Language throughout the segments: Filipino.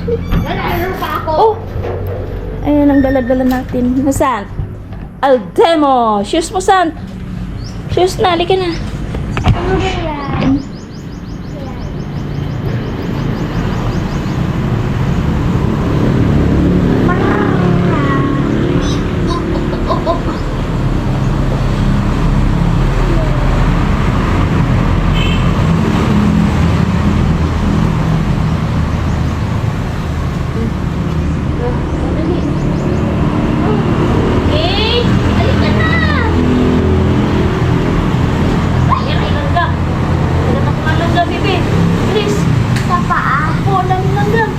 Nalaro pa ako. Oh! Ayan ang dala-dala natin. Nasaan? Aldemo! Shoes mo, San? Shoes na, halika na. Ano ba yan? Okay! Halika na! Ayan, ay langgam. Ayan ako nga langgam, bebe. Bilis! Sa paa. Oo, dami langgam.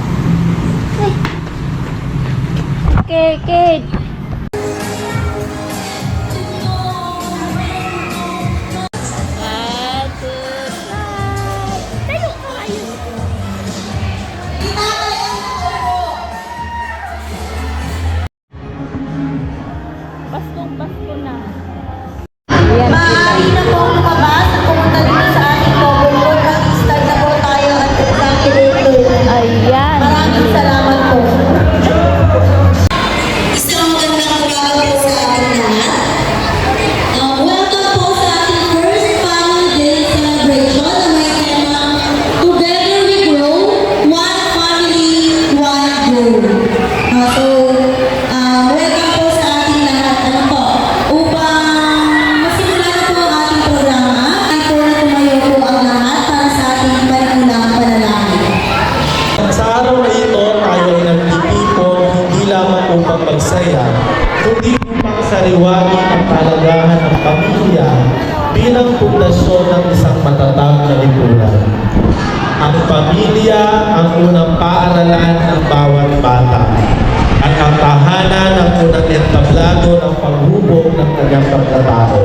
Okay, kid. Tayo ka kayo. Baskong-basko na. Ayan, Maaari na po lumabas at pumunta dito sa ating mobile phone. Mag-start na po tayo at examinator. ayan. Maraming salamat po. Isang magandang umaga po sa ating lahat. Welcome po sa ating first Family Day celebration na may tema Together We Grow, One Family, One Grow. Welcome po sa ating lahat. Ano po? Upang masimulan na po ang ating programa, ay po na tumayo po ang lahat para sa ating panunang panalangin. Sa araw na ito, tayo ay nagtitipon hindi lamang upang magsaya, kundi upang sariwain ang kalagahan ng pamilya bilang pundasyon ng isang matatag na lipunan. Ang pamilya ang unang paaralan ng bawat bata at ang tahanan ang unang entablado ng paghubog ng kanyang pagkatao.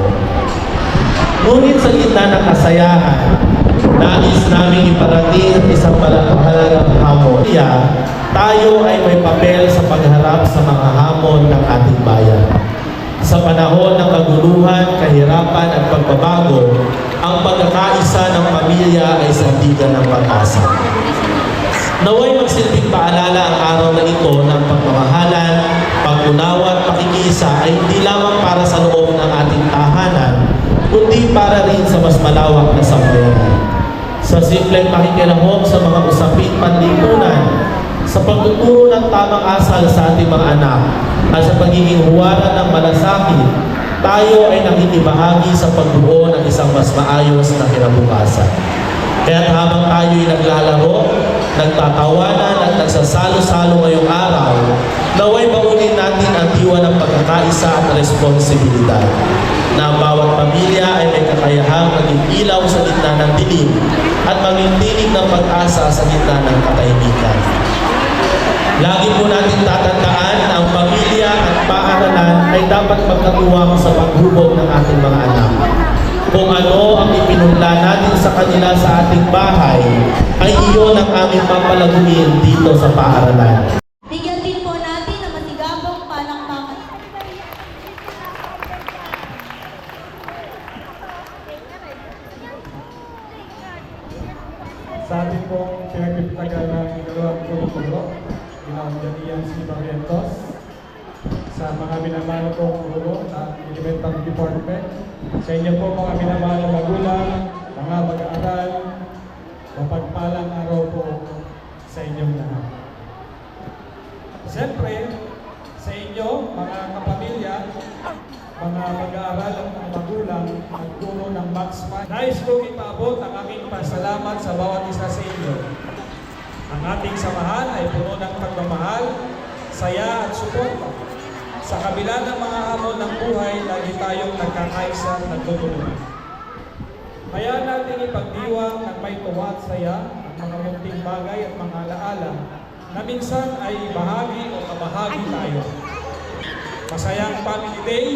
Ngunit sa gitna ng kasayahan, nais namin iparating ang isang mahalagang hamon. Tayo ay may papel sa pagharap sa mga hamon ng ating bayan. Sa panahon ng kaguluhan, kahirapan at pagbabago, ang pagkakaisa ng pamilya ay sandigan ng pag-asa. Naway magsilbing paalala ang araw na ito ng pagmamahalan, pag-unawa at pakikiisa ay hindi lamang para sa loob ng ating tahanan, kundi para rin sa mas malawak na sambayanan. Sa simpleng pakikilahok sa mga usaping panlipunan, sa pagtuturo ng tamang asal sa ating mga anak, at sa pagiging huwaran ng malasakit, tayo ay nakikibahagi sa pagbuo ng isang mas maayos na kinabukasan. Kaya't habang tayo'y naglalaro, nagtatawanan at nagsasalo-salo ngayong araw, naway baunin natin ang diwa ng pagkakaisa at responsibilidad na ang bawat pamilya ay may kakayahang maging ilaw sa gitna ng dilim at maging tinig ng pag-asa sa gitna ng katahimikan. Lagi po natin tatandaan na ang pamilya at paaralan ay dapat magkatuwang sa paghubog ng ating mga anak. Kung ano ang ipinunla natin sa kanila sa ating bahay, ay iyon ang aming papalaguin dito sa paaralan. Bigyan din po natin ang matigabong palakpakan. Sa ating pong pinagpipitagal ng ikalawang guro-guro, Ginang si Barrientos, sa mga minamahal kong guro at elementary department, sa inyo po mga minamahal na magulang, mga mag-aaral, mapagpalang araw po sa inyong lahat. Siyempre, sa inyo, mga kapamilya, mga mag-aaral at mga magulang at guro ng Max Fund, nais kong ipaabot ang aking pasalamat sa bawat isa sa inyo. Ang ating samahan ay puno ng pagmamahal, saya at suporta. Sa kabila ng mga hamon ng buhay, lagi tayong nagkakaisa at nagtutulungan. Kaya natin ipagdiwang ng may tuwa at saya ang mga munting bagay at mga alaala na minsan ay bahagi o kabahagi tayo. Masayang Family Day,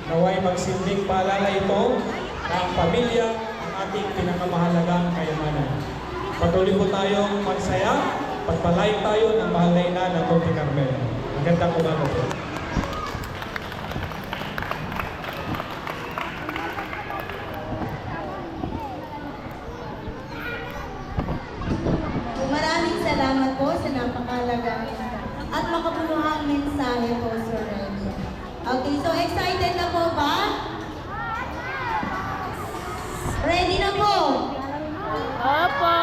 naway magsilbing paalala ito na ang pamilya ang ating pinakamahalagang kayamanan. Patuloy po tayong magsaya, pagpalain tayo ng mahal na ina ng Monte Carmelo. Magandang umaga po. Maraming salamat po sa napakalaga at makabuluhang mensahe po, Sir Renzo. Okay, so excited na po ba? Ready na po? Opo!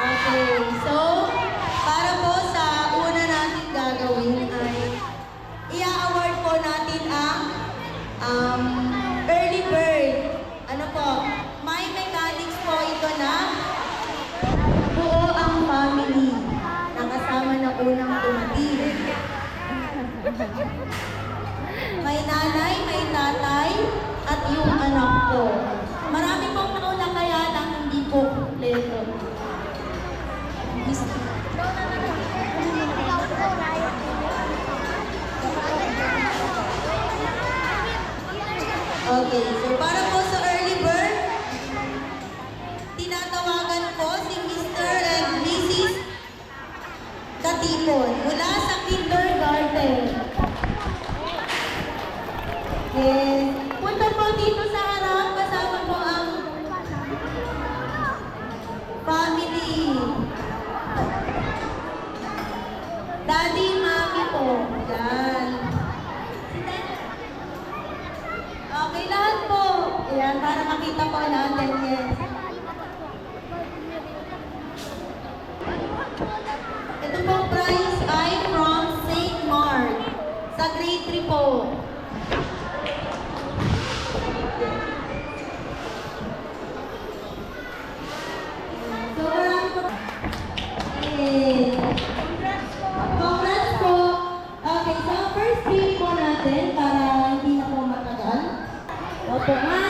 Okay, so para po sa una natin gagawin ay i-award po natin ang early bird. Ano po? May mechanics po ito na buo ang family. Nakasama na unang dumating. May nanay, may tatay, at yung anak ko. Marami pong nauna kaya lang hindi po kompleto. Okay, so para po sa early bird, tinatawagan po si Mr. and Mrs. Katipon mula sa kindergarten. Yes. Punta po dito sa harap, kasama po ang family. Daddy, mami po. Yan. Okay, lahat po. Yan, para makita po natin. Yes. Ito pong prize ay from St. Mark. Sa grade 3 po. So, marami po. Eh, congrats po. Okay, so first three po natin para hindi na po matagal. Opo nga.